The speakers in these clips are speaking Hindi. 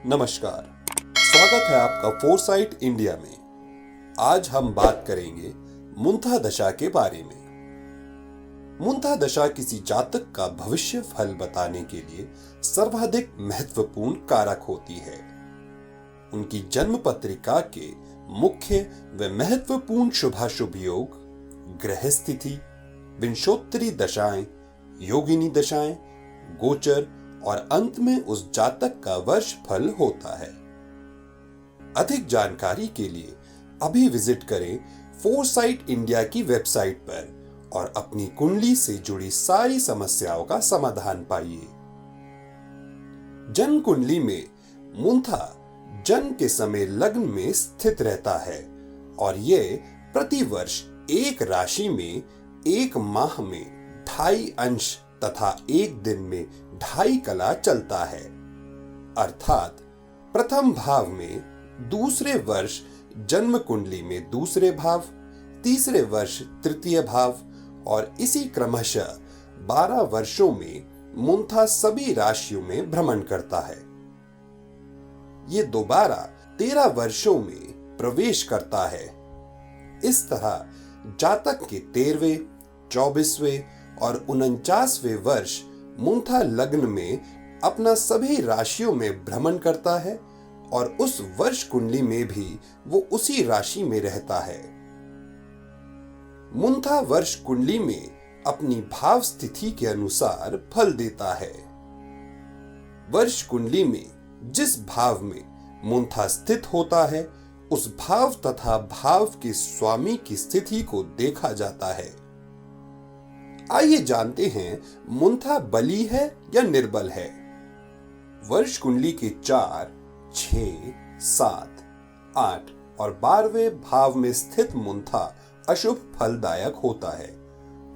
नमस्कार, स्वागत है आपका फोरसाइट इंडिया में। आज हम बात करेंगे मुंथा दशा के बारे में। मुंथा दशा किसी जातक का भविष्य फल बताने के लिए सर्वाधिक महत्वपूर्ण कारक होती है। उनकी जन्म पत्रिका के मुख्य व महत्वपूर्ण शुभाशुभ योग, ग्रह स्थिति, विंशोत्तरी दशाएं, योगिनी दशाएं, गोचर और अंत में उस जातक का वर्ष फल होता है। अधिक जानकारी के लिए अभी विजिट करें फोरसाइट इंडिया की वेबसाइट पर और अपनी कुंडली से जुड़ी सारी समस्याओं का समाधान पाइए। जन्म कुंडली में मुंथा जन्म के समय लग्न में स्थित रहता है और यह प्रतिवर्ष एक राशि में एक माह में 2.5 अंश तथा एक दिन में 2.5 कला चलता है। अर्थात प्रथम भाव में दूसरे वर्ष जन्म कुंडली में दूसरे भाव, तीसरे वर्ष तृतीय भाव और इसी क्रमशः 12 वर्षों में मुंथा सभी राशियों में भ्रमण करता है। ये दोबारा 13 वर्षों में प्रवेश करता है। इस तरह जातक के 13वें, 24वें और 49वें वर्ष मुंथा लग्न में अपना सभी राशियों में भ्रमण करता है और उस वर्ष कुंडली में भी वो उसी राशि में रहता है। मुंथा वर्ष कुंडली में अपनी भाव स्थिति के अनुसार फल देता है। वर्ष कुंडली में जिस भाव में मुंथा स्थित होता है उस भाव तथा भाव के स्वामी की स्थिति को देखा जाता है। आइए जानते हैं मुंथा बली है या निर्बल है। वर्ष कुंडली के 4, 6, 7, 8 और 12वें भाव में स्थित मुंथा अशुभ फलदायक होता है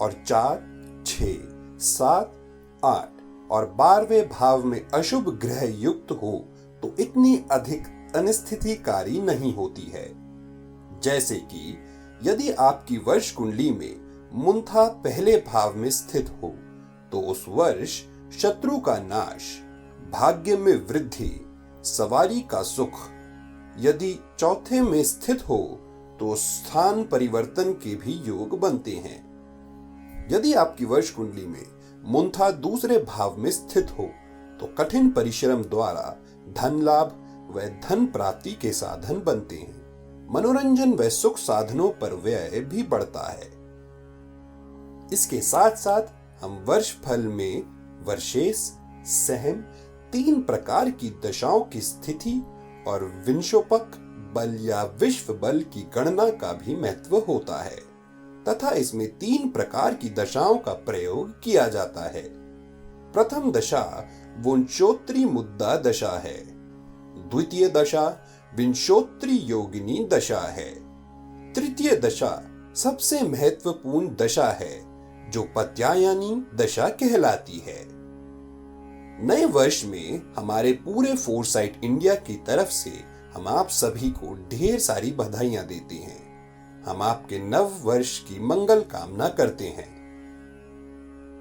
और 4, 6, 7, 8 और 12वें भाव में अशुभ ग्रह युक्त हो तो इतनी अधिक अनिस्थितिकारी नहीं होती है। जैसे कि यदि आपकी वर्ष कुंडली में मुंथा पहले भाव में स्थित हो तो उस वर्ष शत्रु का नाश, भाग्य में वृद्धि, सवारी का सुख। यदि चौथे में स्थित हो तो स्थान परिवर्तन के भी योग बनते हैं। यदि आपकी वर्ष कुंडली में मुंथा दूसरे भाव में स्थित हो तो कठिन परिश्रम द्वारा धन लाभ व धन प्राप्ति के साधन बनते हैं। मनोरंजन व सुख साधनों पर व्यय भी बढ़ता है। इसके साथ साथ हम वर्ष फल में वर्षेश, सहम 3 प्रकार की दशाओं की स्थिति और विंशोपक बल या विश्व बल की गणना का भी महत्व होता है तथा इसमें 3 प्रकार की दशाओं का प्रयोग किया जाता है। प्रथम दशा विंशोत्तरी मुद्दा दशा है। द्वितीय दशा विंशोत्तरी योगिनी दशा है। तृतीय दशा सबसे महत्वपूर्ण दशा है जो पत्यायनी दशा कहलाती है। नए वर्ष में हमारे पूरे फोरसाइट इंडिया की तरफ से हम आप सभी को ढेर सारी बधाइयां देते हैं। हम आपके नव वर्ष की मंगल कामना करते हैं।